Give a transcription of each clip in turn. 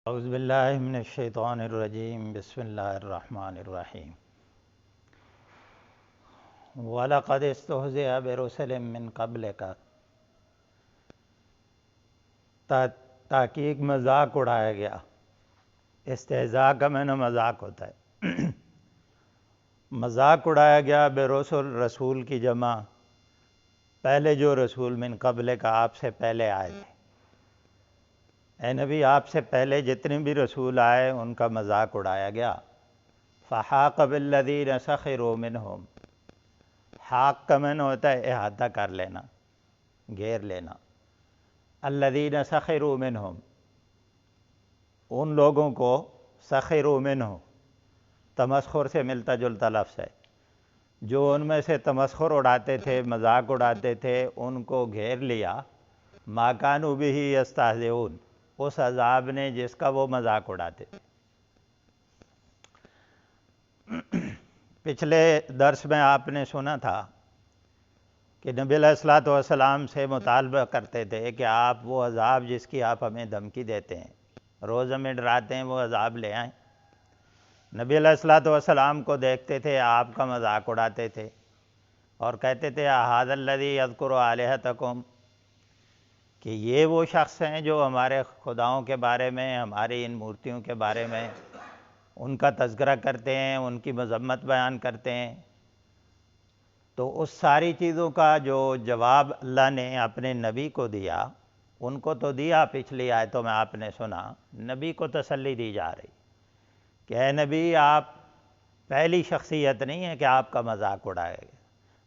اعوذ باللہ من الشیطان الرجیم بسم اللہ الرحمن الرحیم وَلَقَدِ اسْتُهْزِئَ بِرُسُلٍ مِّن قَبْلِكَ تحقیق مذاق اڑایا گیا۔ استہزاء کا معنی مذاق ہوتا ہے۔ مذاق اڑایا گیا برسل، رسول کی جمع، پہلے جو رسول من قبل کا آپ سے پہلے آئے تھے۔ اے نبی، آپ سے پہلے جتنے بھی رسول آئے ان کا مذاق اڑایا گیا۔ فَحَاقَ بِالَّذِينَ سَخِرُوا مِنْهُمْ، حاق کا معنی ہوتا ہے احاطہ کر لینا، گھیر لینا۔ الَّذِينَ سَخِرُوا مِنْهُمْ، ان لوگوں کو سَخِرُوا مِنْهُ تمسخر سے ملتا جلتا لفظ ہے، جو ان میں سے تمسخر اڑاتے تھے، مذاق اڑاتے تھے، ان کو گھیر لیا۔ مَا كَانُوا بِهِ يَسْتَهْزِئُونَ، اس عذاب نے جس کا وہ مذاق اڑاتے تھے۔ پچھلے درس میں آپ نے سنا تھا کہ نبی علیہ الصلوۃ والسلام سے مطالبہ کرتے تھے کہ آپ وہ عذاب جس کی آپ ہمیں دھمکی دیتے ہیں، روز ہمیں ڈراتے ہیں، وہ عذاب لے آئیں۔ نبی علیہ الصلوۃ والسلام کو دیکھتے تھے، آپ کا مذاق اڑاتے تھے اور کہتے تھے اَهَٰذَا الَّذِي يَذْكُرُ آلِهَتَكُمْ، کہ یہ وہ شخص ہیں جو ہمارے خداؤں کے بارے میں، ہماری ان مورتیوں کے بارے میں ان کا تذکرہ کرتے ہیں، ان کی مذمت بیان کرتے ہیں۔ تو اس ساری چیزوں کا جو جواب اللہ نے اپنے نبی کو دیا، ان کو تو دیا، پچھلی آیتوں میں آپ نے سنا، نبی کو تسلی دی جا رہی کہ اے نبی، آپ پہلی شخصیت نہیں ہے کہ آپ کا مذاق اڑائے گا،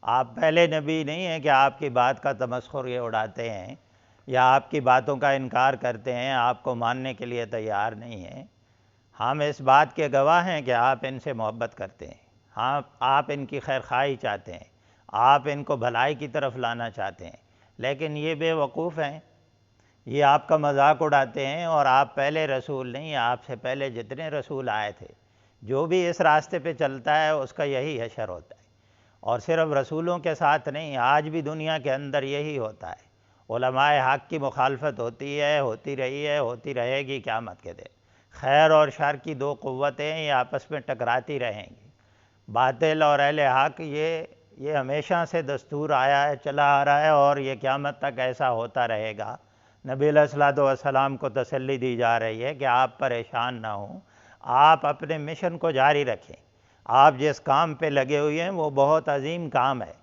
آپ پہلے نبی نہیں ہیں کہ آپ کی بات کا تمسخر یہ اڑاتے ہیں یا آپ کی باتوں کا انکار کرتے ہیں، آپ کو ماننے کے لیے تیار نہیں ہیں۔ ہم اس بات کے گواہ ہیں کہ آپ ان سے محبت کرتے ہیں، ہاں، آپ ان کی خیر خواہی چاہتے ہیں، آپ ان کو بھلائی کی طرف لانا چاہتے ہیں، لیکن یہ بے وقوف ہیں، یہ آپ کا مذاق اڑاتے ہیں، اور آپ پہلے رسول نہیں، آپ سے پہلے جتنے رسول آئے تھے، جو بھی اس راستے پہ چلتا ہے اس کا یہی حشر ہوتا ہے۔ اور صرف رسولوں کے ساتھ نہیں، آج بھی دنیا کے اندر یہی ہوتا ہے۔ علماء حق کی مخالفت ہوتی ہے، ہوتی رہی ہے، ہوتی رہے گی قیامت کے دن۔ خیر اور شر کی دو قوتیں یہ آپس میں ٹکراتی رہیں گی۔ باطل اور اہل حق، یہ ہمیشہ سے دستور آیا ہے، چلا آ رہا ہے، اور یہ قیامت تک ایسا ہوتا رہے گا۔ نبی علیہ الصلوۃ والسلام کو تسلی دی جا رہی ہے کہ آپ پریشان نہ ہوں، آپ اپنے مشن کو جاری رکھیں۔ آپ جس کام پہ لگے ہوئے ہیں وہ بہت عظیم کام ہے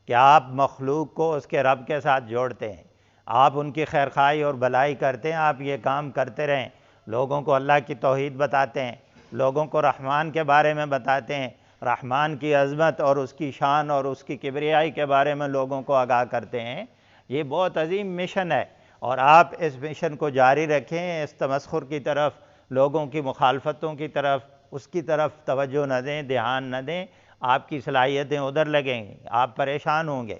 کہ آپ مخلوق کو اس کے رب کے ساتھ جوڑتے ہیں، آپ ان کی خیرخواہی اور بھلائی کرتے ہیں، آپ یہ کام کرتے رہیں، لوگوں کو اللہ کی توحید بتاتے ہیں، لوگوں کو رحمان کے بارے میں بتاتے ہیں، رحمان کی عظمت اور اس کی شان اور اس کی کبریائی کے بارے میں لوگوں کو آگاہ کرتے ہیں۔ یہ بہت عظیم مشن ہے، اور آپ اس مشن کو جاری رکھیں، اس تمسخر کی طرف، لوگوں کی مخالفتوں کی طرف، اس کی طرف توجہ نہ دیں، دھیان نہ دیں، آپ کی صلاحیتیں ادھر لگیں گی، آپ پریشان ہوں گے۔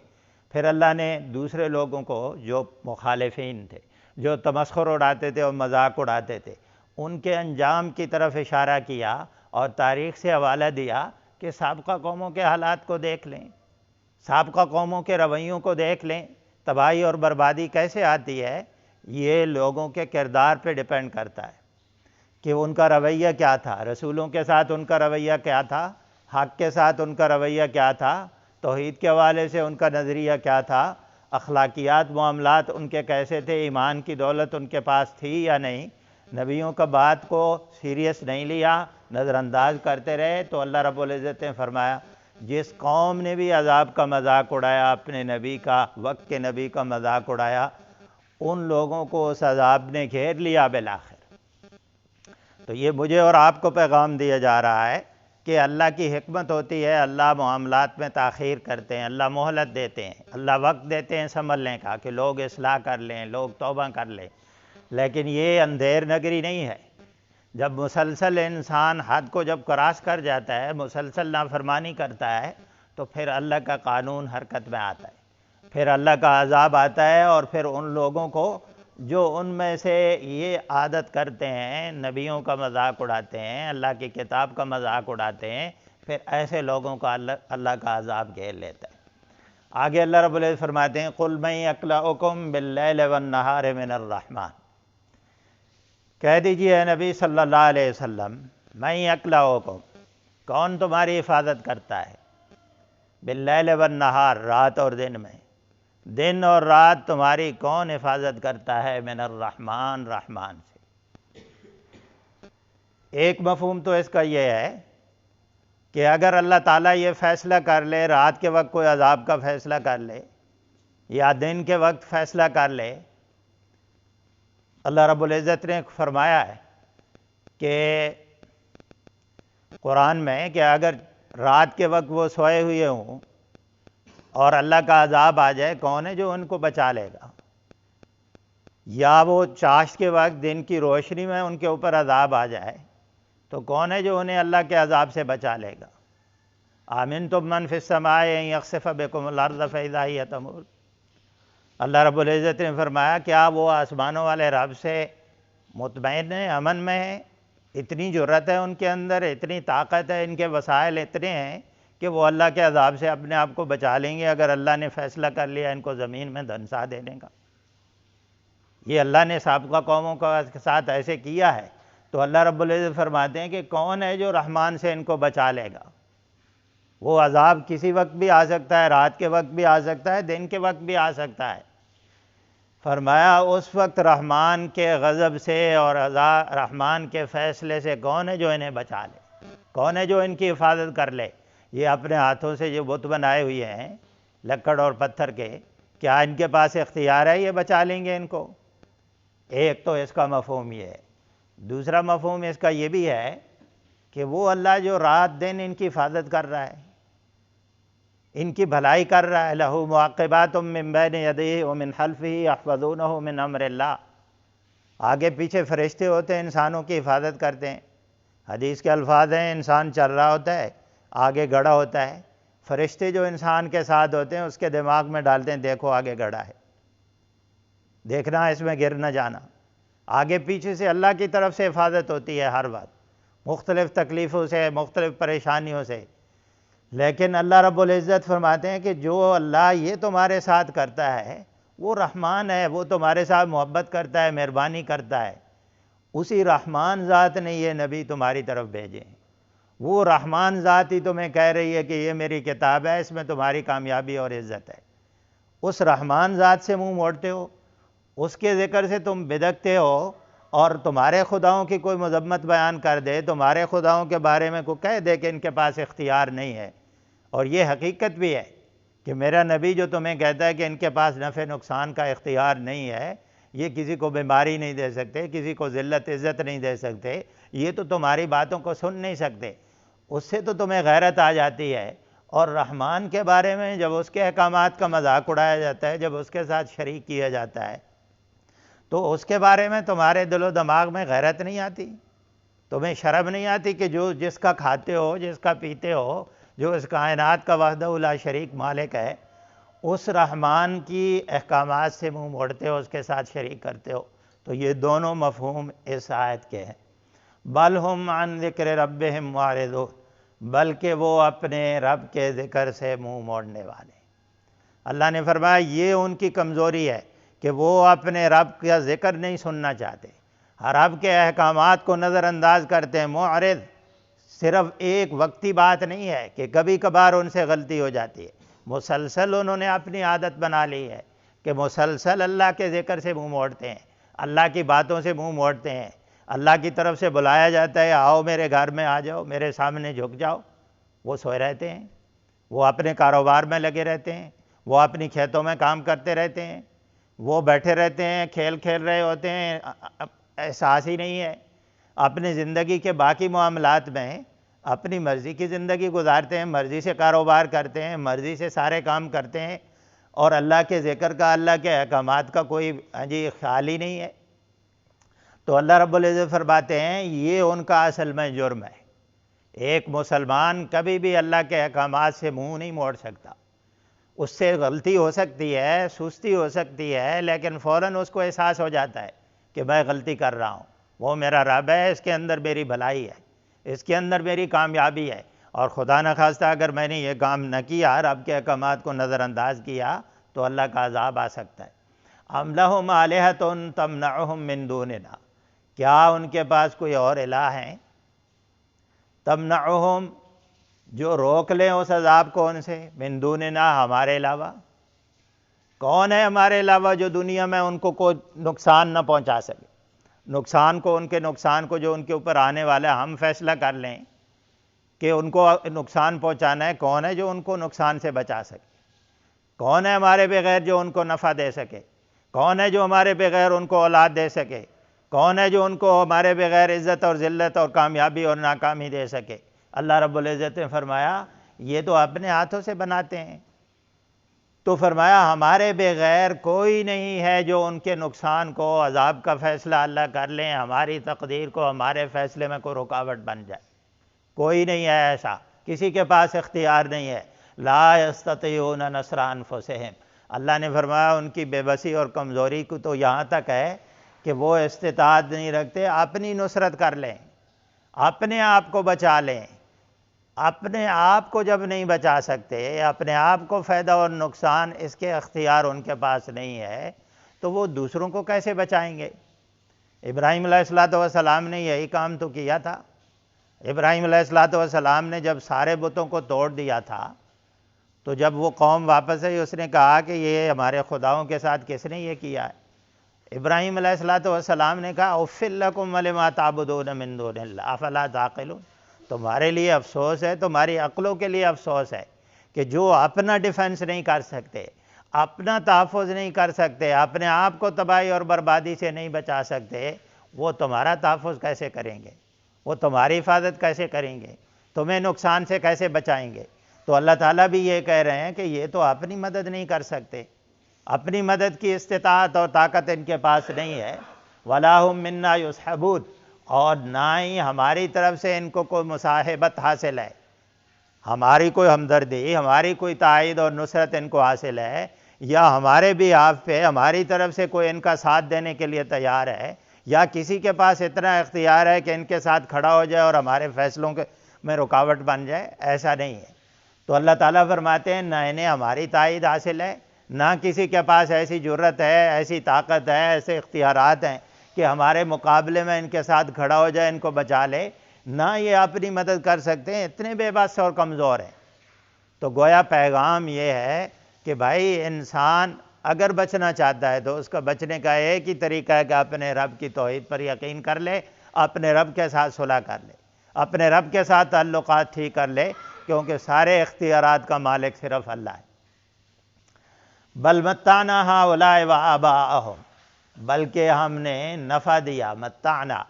پھر اللہ نے دوسرے لوگوں کو، جو مخالفین تھے، جو تمسخر اڑاتے تھے اور مذاق اڑاتے تھے، ان کے انجام کی طرف اشارہ کیا اور تاریخ سے حوالہ دیا کہ سابقہ قوموں کے حالات کو دیکھ لیں، سابقہ قوموں کے رویوں کو دیکھ لیں، تباہی اور بربادی کیسے آتی ہے۔ یہ لوگوں کے کردار پہ ڈیپینڈ کرتا ہے کہ ان کا رویہ کیا تھا، رسولوں کے ساتھ ان کا رویہ کیا تھا، حق کے ساتھ ان کا رویہ کیا تھا، توحید کے حوالے سے ان کا نظریہ کیا تھا، اخلاقیات، معاملات ان کے کیسے تھے، ایمان کی دولت ان کے پاس تھی یا نہیں، نبیوں کا بات کو سیریس نہیں لیا، نظر انداز کرتے رہے۔ تو اللہ رب العزت نے فرمایا جس قوم نے بھی عذاب کا مذاق اڑایا، اپنے نبی کا، وقت کے نبی کا مذاق اڑایا، ان لوگوں کو اس عذاب نے گھیر لیا بالآخر۔ تو یہ مجھے اور آپ کو پیغام دیا جا رہا ہے کہ اللہ کی حکمت ہوتی ہے، اللہ معاملات میں تاخیر کرتے ہیں، اللہ مہلت دیتے ہیں، اللہ وقت دیتے ہیں سنبھلنے کا کہ لوگ اصلاح کر لیں، لوگ توبہ کر لیں، لیکن یہ اندھیر نگری نہیں ہے۔ جب مسلسل انسان حد کو جب کراس کر جاتا ہے، مسلسل نافرمانی کرتا ہے، تو پھر اللہ کا قانون حرکت میں آتا ہے، پھر اللہ کا عذاب آتا ہے، اور پھر ان لوگوں کو جو ان میں سے یہ عادت کرتے ہیں، نبیوں کا مذاق اڑاتے ہیں، اللہ کی کتاب کا مذاق اڑاتے ہیں، پھر ایسے لوگوں کا اللہ کا عذاب گھیر لیتا ہے۔ آگے اللہ رب العزت فرماتے ہیں قُلْ مَن يَكْلَؤُكُم بِاللَّيْلِ وَالنَّهَارِ مِنَ الرَّحْمَٰنِ، کہہ دیجئے اے نبی صلی اللہ علیہ وسلم، میں یکلؤکم، کون تمہاری حفاظت کرتا ہے، باللیل والنہار، رات اور دن میں، دن اور رات تمہاری کون حفاظت کرتا ہے، من الرحمن، رحمان سے۔ ایک مفہوم تو اس کا یہ ہے کہ اگر اللہ تعالیٰ یہ فیصلہ کر لے، رات کے وقت کوئی عذاب کا فیصلہ کر لے یا دن کے وقت فیصلہ کر لے، اللہ رب العزت نے فرمایا ہے کہ قرآن میں کہ اگر رات کے وقت وہ سوئے ہوئے ہوں اور اللہ کا عذاب آ جائے، کون ہے جو ان کو بچا لے گا؟ یا وہ چاشت کے وقت دن کی روشنی میں ان کے اوپر عذاب آ جائے تو کون ہے جو انہیں اللہ کے عذاب سے بچا لے گا؟ آمنتم من فی السماء ان یخسف بکم الارض فاذا ہی تمور۔ اللہ رب العزت نے فرمایا کیا وہ آسمانوں والے رب سے مطمئن ہیں، امن میں ہیں؟ اتنی جرت ہے ان کے اندر، اتنی طاقت ہے، ان کے وسائل اتنے ہیں کہ وہ اللہ کے عذاب سے اپنے آپ کو بچا لیں گے اگر اللہ نے فیصلہ کر لیا ان کو زمین میں دھنسا دینے کا۔ یہ اللہ نے سابقہ قوموں کے ساتھ ایسے کیا ہے، تو اللہ رب العزت فرماتے ہیں کہ کون ہے جو رحمان سے ان کو بچا لے گا؟ وہ عذاب کسی وقت بھی آ سکتا ہے، رات کے وقت بھی آ سکتا ہے، دن کے وقت بھی آ سکتا ہے۔ فرمایا اس وقت رحمان کے غضب سے اور رحمان کے فیصلے سے کون ہے جو انہیں بچا لے، کون ہے جو ان کی حفاظت کر لے؟ یہ اپنے ہاتھوں سے جو بت بنائے ہوئے ہیں لکڑ اور پتھر کے، کیا ان کے پاس اختیار ہے یہ بچا لیں گے ان کو؟ ایک تو اس کا مفہوم یہ ہے۔ دوسرا مفہوم اس کا یہ بھی ہے کہ وہ اللہ جو رات دن ان کی حفاظت کر رہا ہے، ان کی بھلائی کر رہا ہے، لہو معقبات من بین یدیہ ومن خلفہ یحفظونہ من امر اللہ، آگے پیچھے فرشتے ہوتے ہیں انسانوں کی حفاظت کرتے ہیں۔ حدیث کے الفاظ ہیں انسان چل رہا ہوتا ہے، آگے گڑھا ہوتا ہے، فرشتے جو انسان کے ساتھ ہوتے ہیں اس کے دماغ میں ڈالتے ہیں دیکھو آگے گڑھا ہے، دیکھنا اس میں گر نہ جانا۔ آگے پیچھے سے اللہ کی طرف سے حفاظت ہوتی ہے ہر وقت، مختلف تکلیفوں سے، مختلف پریشانیوں سے۔ لیکن اللہ رب العزت فرماتے ہیں کہ جو اللہ یہ تمہارے ساتھ کرتا ہے وہ رحمان ہے، وہ تمہارے ساتھ محبت کرتا ہے، مہربانی کرتا ہے۔ اسی رحمان ذات نے یہ نبی تمہاری طرف بھیجے ہیں، وہ رحمان ذات ہی تمہیں کہہ رہی ہے کہ یہ میری کتاب ہے، اس میں تمہاری کامیابی اور عزت ہے۔ اس رحمان ذات سے منہ موڑتے ہو، اس کے ذکر سے تم بدکتے ہو، اور تمہارے خداؤں کی کوئی مذمت بیان کر دے، تمہارے خداؤں کے بارے میں کوئی کہہ دے کہ ان کے پاس اختیار نہیں ہے، اور یہ حقیقت بھی ہے کہ میرا نبی جو تمہیں کہتا ہے کہ ان کے پاس نفع نقصان کا اختیار نہیں ہے، یہ کسی کو بیماری نہیں دے سکتے، کسی کو ذلت عزت نہیں دے سکتے، یہ تو تمہاری باتوں کو سن نہیں سکتے، اس سے تو تمہیں غیرت آ جاتی ہے۔ اور رحمان کے بارے میں جب اس کے احکامات کا مذاق اڑایا جاتا ہے، جب اس کے ساتھ شریک کیا جاتا ہے، تو اس کے بارے میں تمہارے دل و دماغ میں غیرت نہیں آتی، تمہیں شرم نہیں آتی کہ جو جس کا کھاتے ہو، جس کا پیتے ہو، جو اس کائنات کا وحدہ لا شریک مالک ہے، اس رحمان کی احکامات سے منہ موڑتے ہو، اس کے ساتھ شریک کرتے ہو۔ تو یہ دونوں مفہوم اس آیت کے ہیں۔ بل ہم عن ذکر ربہم معرضون، بلکہ وہ اپنے رب کے ذکر سے منہ موڑنے والے۔ اللہ نے فرمایا یہ ان کی کمزوری ہے کہ وہ اپنے رب کا ذکر نہیں سننا چاہتے، رب کے احکامات کو نظر انداز کرتے ہیں۔ معرض صرف ایک وقتی بات نہیں ہے کہ کبھی کبھار ان سے غلطی ہو جاتی ہے، مسلسل انہوں نے اپنی عادت بنا لی ہے کہ مسلسل اللہ کے ذکر سے منہ موڑتے ہیں، اللہ کی باتوں سے منہ موڑتے ہیں۔ اللہ کی طرف سے بلایا جاتا ہے آؤ میرے گھر میں آ جاؤ، میرے سامنے جھک جاؤ، وہ سوئے رہتے ہیں، وہ اپنے کاروبار میں لگے رہتے ہیں، وہ اپنی کھیتوں میں کام کرتے رہتے ہیں، وہ بیٹھے رہتے ہیں، کھیل کھیل رہے ہوتے ہیں، احساس ہی نہیں ہے۔ اپنی زندگی کے باقی معاملات میں اپنی مرضی کی زندگی گزارتے ہیں، مرضی سے کاروبار کرتے ہیں، مرضی سے سارے کام کرتے ہیں، اور اللہ کے ذکر کا، اللہ کے احکامات کا کوئی خیال ہی نہیں ہے۔ تو اللہ رب العزت فرماتے ہیں یہ ان کا اصل میں جرم ہے۔ ایک مسلمان کبھی بھی اللہ کے احکامات سے منہ نہیں موڑ سکتا، اس سے غلطی ہو سکتی ہے، سستی ہو سکتی ہے، لیکن فوراً اس کو احساس ہو جاتا ہے کہ میں غلطی کر رہا ہوں، وہ میرا رب ہے، اس کے اندر میری بھلائی ہے، اس کے اندر میری کامیابی ہے، اور خدا نخواستہ اگر میں نے یہ کام نہ کیا، رب کے احکامات کو نظر انداز کیا، تو اللہ کا عذاب آ سکتا ہے۔ ام لہم آلہۃ تمنعہم من دوننا، کیا ان کے پاس کوئی اور الہ ہیں؟ تمنعہم، جو روک لیں اس عذاب کو ان سے، من دوننا، ہمارے علاوہ؟ کون ہے ہمارے علاوہ جو دنیا میں ان کو کوئی نقصان نہ پہنچا سکے؟ نقصان کو، ان کے نقصان کو جو ان کے اوپر آنے والا ہے، ہم فیصلہ کر لیں کہ ان کو نقصان پہنچانا ہے، کون ہے جو ان کو نقصان سے بچا سکے؟ کون ہے ہمارے بغیر جو ان کو نفع دے سکے؟ کون ہے جو ہمارے بغیر ان کو اولاد دے سکے؟ کون ہے جو ان کو ہمارے بغیر عزت اور ذلت اور کامیابی اور ناکامی دے سکے؟ اللہ رب العزت نے فرمایا یہ تو اپنے ہاتھوں سے بناتے ہیں۔ تو فرمایا ہمارے بغیر کوئی نہیں ہے جو ان کے نقصان کو، عذاب کا فیصلہ اللہ کر لیں، ہماری تقدیر کو، ہمارے فیصلے میں کوئی رکاوٹ بن جائے۔ کوئی نہیں ہے ایسا، کسی کے پاس اختیار نہیں ہے۔ لا یستطیعون نصر انفسہم، اللہ نے فرمایا ان کی بے بسی اور کمزوری کو تو یہاں تک ہے کہ وہ استطاعت نہیں رکھتے اپنی نصرت کر لیں، اپنے آپ کو بچا لیں۔ اپنے آپ کو جب نہیں بچا سکتے، اپنے آپ کو فائدہ اور نقصان اس کے اختیار ان کے پاس نہیں ہے، تو وہ دوسروں کو کیسے بچائیں گے؟ ابراہیم علیہ السلام نے یہی کام تو کیا تھا۔ ابراہیم علیہ السلام نے جب سارے بتوں کو توڑ دیا تھا، تو جب وہ قوم واپس آئی، اس نے کہا کہ یہ ہمارے خداؤں کے ساتھ کس نے یہ کیا ہے؟ ابراہیم علیہ السلام نے کہا اف لکم ولما تعبدون من دون اللہ افلا تعقلون، تمہارے لیے افسوس ہے، تمہاری عقلوں کے لیے افسوس ہے کہ جو اپنا ڈیفنس نہیں کر سکتے، اپنا تحفظ نہیں کر سکتے، اپنے آپ کو تباہی اور بربادی سے نہیں بچا سکتے، وہ تمہارا تحفظ کیسے کریں گے؟ وہ تمہاری حفاظت کیسے کریں گے؟ تمہیں نقصان سے کیسے بچائیں گے؟ تو اللہ تعالیٰ بھی یہ کہہ رہے ہیں کہ یہ تو اپنی مدد نہیں کر سکتے، اپنی مدد کی استطاعت اور طاقت ان کے پاس نہیں ہے۔ وَلَا هُم مِنَّا يُصْحَبُونَ، اور نہ ہی ہماری طرف سے ان کو کوئی مصاحبت حاصل ہے، ہماری کوئی ہمدردی، ہماری کوئی تائید اور نصرت ان کو حاصل ہے، یا ہمارے بھی آپ پہ ہماری طرف سے کوئی ان کا ساتھ دینے کے لیے تیار ہے، یا کسی کے پاس اتنا اختیار ہے کہ ان کے ساتھ کھڑا ہو جائے اور ہمارے فیصلوں میں رکاوٹ بن جائے، ایسا نہیں ہے۔ تو اللہ تعالیٰ فرماتے ہیں نہ انہیں ہماری تائید حاصل ہے، نہ کسی کے پاس ایسی جرت ہے، ایسی طاقت ہے، ایسے اختیارات ہیں کہ ہمارے مقابلے میں ان کے ساتھ کھڑا ہو جائے، ان کو بچا لے، نہ یہ اپنی مدد کر سکتے ہیں، اتنے بے بس اور کمزور ہیں۔ تو گویا پیغام یہ ہے کہ بھائی انسان اگر بچنا چاہتا ہے تو اس کا بچنے کا ایک ہی طریقہ ہے کہ اپنے رب کی توحید پر یقین کر لے، اپنے رب کے ساتھ صلح کر لے، اپنے رب کے ساتھ تعلقات ٹھیک کر لے، کیونکہ سارے اختیارات کا مالک صرف اللہ ہے۔ بل متعنا ہؤلاء وآباءہم، بلکہ ہم نے نفع دیا، متعنا،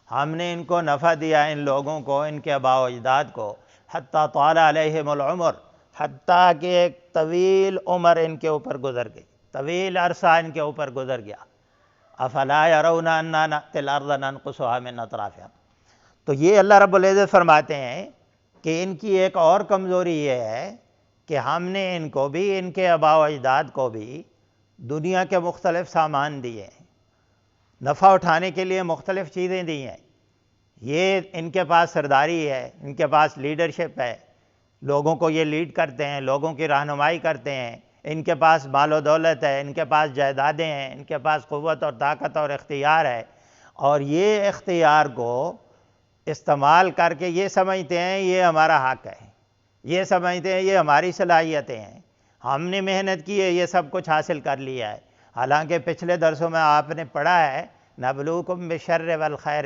ہم نے ان کو نفع دیا، ان لوگوں کو، ان کے آباء و اجداد کو، حتیٰ طال علیہم العمر، حتیٰ کہ ایک طویل عمر ان کے اوپر گزر گئی، طویل عرصہ ان کے اوپر گزر گیا۔ افلا یرون انا نأتی الارض ننقصها من اطرافها، تو یہ اللہ رب العزت فرماتے ہیں کہ ان کی ایک اور کمزوری یہ ہے کہ ہم نے ان کو بھی، ان کے آباء و اجداد کو بھی دنیا کے مختلف سامان دیے ہیں، نفع اٹھانے کے لیے مختلف چیزیں دی ہیں۔ یہ ان کے پاس سرداری ہے، ان کے پاس لیڈرشپ ہے، لوگوں کو یہ لیڈ کرتے ہیں، لوگوں کی رہنمائی کرتے ہیں، ان کے پاس مال و دولت ہے، ان کے پاس جائیدادیں ہیں، ان کے پاس قوت اور طاقت اور اختیار ہے، اور یہ اختیار کو استعمال کر کے یہ سمجھتے ہیں یہ ہمارا حق ہے، یہ سمجھتے ہیں یہ ہماری صلاحیتیں ہیں، ہم نے محنت کی ہے، یہ سب کچھ حاصل کر لیا ہے۔ حالانکہ پچھلے درسوں میں آپ نے پڑھا ہے نبلوکم بالشر والخیر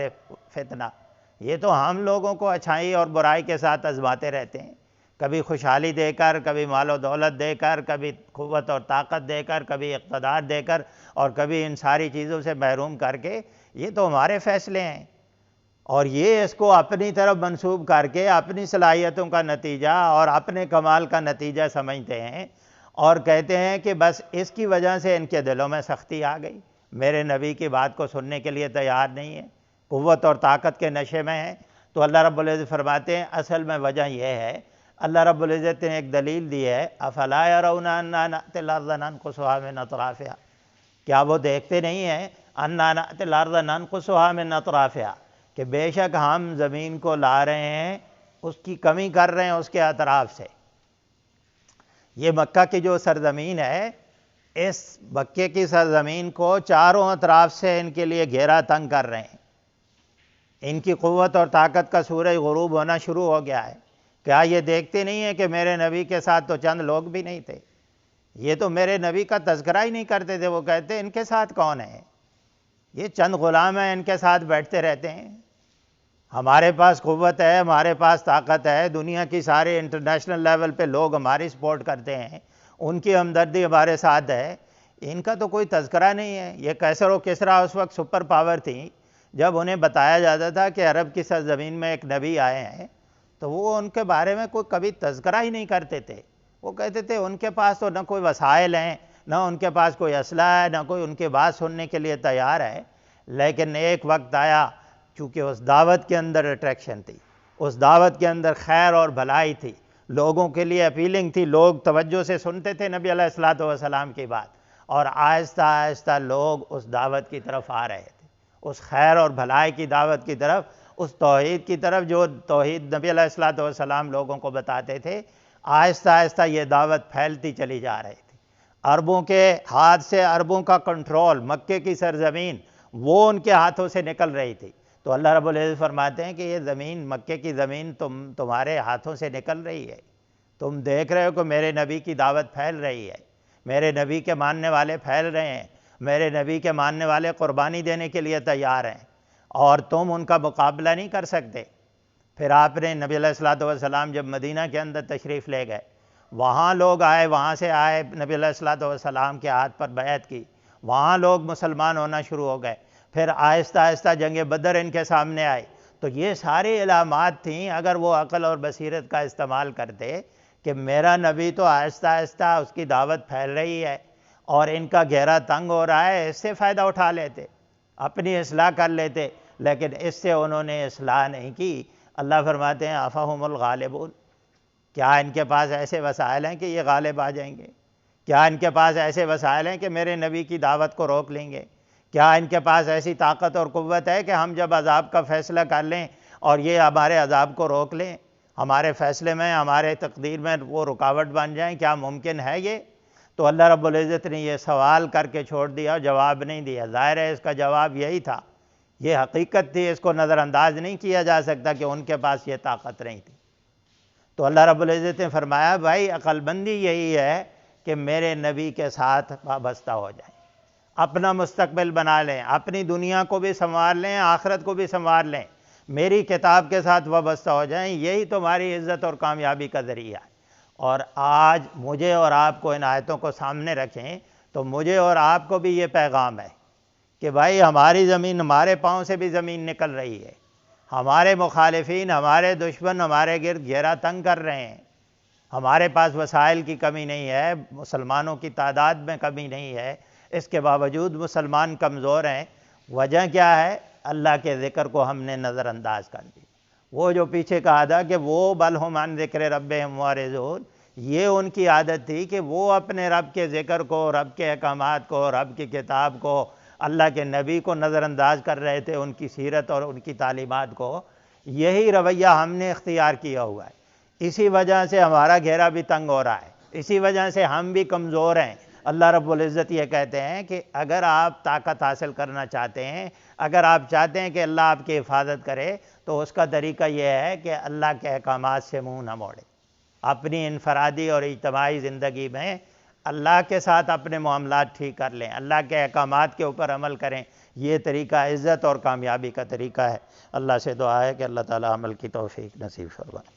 فتنہ، یہ تو ہم لوگوں کو اچھائی اور برائی کے ساتھ آزماتے رہتے ہیں، کبھی خوشحالی دے کر، کبھی مال و دولت دے کر، کبھی قوت اور طاقت دے کر، کبھی اقتدار دے کر، اور کبھی ان ساری چیزوں سے محروم کر کے، یہ تو ہمارے فیصلے ہیں، اور یہ اس کو اپنی طرف منسوب کر کے اپنی صلاحیتوں کا نتیجہ اور اپنے کمال کا نتیجہ سمجھتے ہیں، اور کہتے ہیں کہ بس اس کی وجہ سے ان کے دلوں میں سختی آ گئی، میرے نبی کی بات کو سننے کے لیے تیار نہیں ہے، قوت اور طاقت کے نشے میں ہیں۔ تو اللہ رب العزت فرماتے ہیں اصل میں وجہ یہ ہے، اللہ رب العزت نے ایک دلیل دی ہے، افلا یرون انا نأتی الارض ننقصها من اطرافها، کیا وہ دیکھتے نہیں ہیں، انا نأتی الارض ننقصها من اطرافها، کہ بے شک ہم زمین کو لا رہے ہیں، اس کی کمی کر رہے ہیں اس کے اطراف سے۔ یہ مکہ کی جو سرزمین ہے، اس مکے کی سرزمین کو چاروں اطراف سے ان کے لیے گھیرا تنگ کر رہے ہیں، ان کی قوت اور طاقت کا سورج غروب ہونا شروع ہو گیا ہے۔ کیا یہ دیکھتے نہیں ہیں کہ میرے نبی کے ساتھ تو چند لوگ بھی نہیں تھے، یہ تو میرے نبی کا تذکرہ ہی نہیں کرتے تھے، وہ کہتے ان کے ساتھ کون ہے، یہ چند غلام ہیں، ان کے ساتھ بیٹھتے رہتے ہیں۔ ہمارے پاس قوت ہے، ہمارے پاس طاقت ہے، دنیا کی سارے انٹرنیشنل لیول پہ لوگ ہماری سپورٹ کرتے ہیں، ان کی ہمدردی ہمارے ساتھ ہے، ان کا تو کوئی تذکرہ نہیں ہے۔ یہ کیسر و کسریٰ اس وقت سپر پاور تھیں، جب انہیں بتایا جاتا تھا کہ عرب کی سرزمین میں ایک نبی آئے ہیں تو وہ ان کے بارے میں کوئی کبھی تذکرہ ہی نہیں کرتے تھے۔ وہ کہتے تھے ان کے پاس تو نہ کوئی وسائل ہیں، نہ ان کے پاس کوئی اسلحہ ہے، نہ کوئی ان کی بات سننے کے لیے تیار ہے۔ لیکن ایک وقت آیا، چونکہ اس دعوت کے اندر اٹریکشن تھی، اس دعوت کے اندر خیر اور بھلائی تھی، لوگوں کے لیے اپیلنگ تھی، لوگ توجہ سے سنتے تھے نبی علیہ الصلوۃ والسلام کی بات، اور آہستہ آہستہ لوگ اس دعوت کی طرف آ رہے تھے، اس خیر اور بھلائی کی دعوت کی طرف، اس توحید کی طرف جو توحید نبی علیہ الصلوۃ والسلام لوگوں کو بتاتے تھے۔ آہستہ آہستہ یہ دعوت پھیلتی چلی جا رہی تھی، عربوں کے ہاتھ سے عربوں کا کنٹرول، مکے کی سرزمین وہ ان کے ہاتھوں سے نکل رہی تھی۔ تو اللہ رب العزت فرماتے ہیں کہ یہ زمین، مکے کی زمین تمہارے ہاتھوں سے نکل رہی ہے، تم دیکھ رہے ہو کہ میرے نبی کی دعوت پھیل رہی ہے، میرے نبی کے ماننے والے پھیل رہے ہیں، میرے نبی کے ماننے والے قربانی دینے کے لیے تیار ہیں، اور تم ان کا مقابلہ نہیں کر سکتے۔ پھر آپ نے نبی علیہ الصلوۃ والسلام جب مدینہ کے اندر تشریف لے گئے، وہاں لوگ آئے، وہاں سے آئے، نبی علیہ الصلوۃ والسلام کے ہاتھ پر بیعت کی، وہاں لوگ مسلمان ہونا شروع ہو گئے۔ پھر آہستہ آہستہ جنگ بدر ان کے سامنے آئی۔ تو یہ ساری علامات تھیں، اگر وہ عقل اور بصیرت کا استعمال کرتے کہ میرا نبی تو آہستہ آہستہ اس کی دعوت پھیل رہی ہے اور ان کا گھیرا تنگ ہو رہا ہے، اس سے فائدہ اٹھا لیتے، اپنی اصلاح کر لیتے، لیکن اس سے انہوں نے اصلاح نہیں کی۔ اللہ فرماتے ہیں افہم الغالبون، کیا ان کے پاس ایسے وسائل ہیں کہ یہ غالب آ جائیں گے؟ کیا ان کے پاس ایسے وسائل ہیں کہ میرے نبی کی دعوت کو روک لیں گے؟ کیا ان کے پاس ایسی طاقت اور قوت ہے کہ ہم جب عذاب کا فیصلہ کر لیں اور یہ ہمارے عذاب کو روک لیں، ہمارے فیصلے میں، ہمارے تقدیر میں وہ رکاوٹ بن جائیں؟ کیا ممکن ہے یہ؟ تو اللہ رب العزت نے یہ سوال کر کے چھوڑ دیا، جواب نہیں دیا۔ ظاہر ہے اس کا جواب یہی تھا، یہ حقیقت تھی، اس کو نظر انداز نہیں کیا جا سکتا کہ ان کے پاس یہ طاقت نہیں تھی۔ تو اللہ رب العزت نے فرمایا بھائی عقل مندی یہی ہے کہ میرے نبی کے ساتھ وابستہ ہو جائیں، اپنا مستقبل بنا لیں، اپنی دنیا کو بھی سنوار لیں، آخرت کو بھی سنوار لیں، میری کتاب کے ساتھ وابستہ ہو جائیں، یہی تمہاری عزت اور کامیابی کا ذریعہ ہے۔ اور آج مجھے اور آپ کو ان آیتوں کو سامنے رکھیں تو مجھے اور آپ کو بھی یہ پیغام ہے کہ بھائی ہماری زمین، ہمارے پاؤں سے بھی زمین نکل رہی ہے، ہمارے مخالفین، ہمارے دشمن ہمارے گرد گھیرا تنگ کر رہے ہیں، ہمارے پاس وسائل کی کمی نہیں ہے، مسلمانوں کی تعداد میں کمی نہیں ہے، اس کے باوجود مسلمان کمزور ہیں۔ وجہ کیا ہے؟ اللہ کے ذکر کو ہم نے نظر انداز کر دی۔ وہ جو پیچھے کہا تھا کہ وہ بل ہم عن ذکر ربہم معرضون، یہ ان کی عادت تھی کہ وہ اپنے رب کے ذکر کو، رب کے احکامات کو، رب کی کتاب کو، اللہ کے نبی کو نظر انداز کر رہے تھے، ان کی سیرت اور ان کی تعلیمات کو۔ یہی رویہ ہم نے اختیار کیا ہوا ہے، اسی وجہ سے ہمارا گھیرا بھی تنگ ہو رہا ہے، اسی وجہ سے ہم بھی کمزور ہیں۔ اللہ رب العزت یہ کہتے ہیں کہ اگر آپ طاقت حاصل کرنا چاہتے ہیں، اگر آپ چاہتے ہیں کہ اللہ آپ کی حفاظت کرے، تو اس کا طریقہ یہ ہے کہ اللہ کے احکامات سے منہ نہ موڑیں، اپنی انفرادی اور اجتماعی زندگی میں اللہ کے ساتھ اپنے معاملات ٹھیک کر لیں، اللہ کے احکامات کے اوپر عمل کریں۔ یہ طریقہ عزت اور کامیابی کا طریقہ ہے۔ اللہ سے دعا ہے کہ اللہ تعالی عمل کی توفیق نصیب فرمائے۔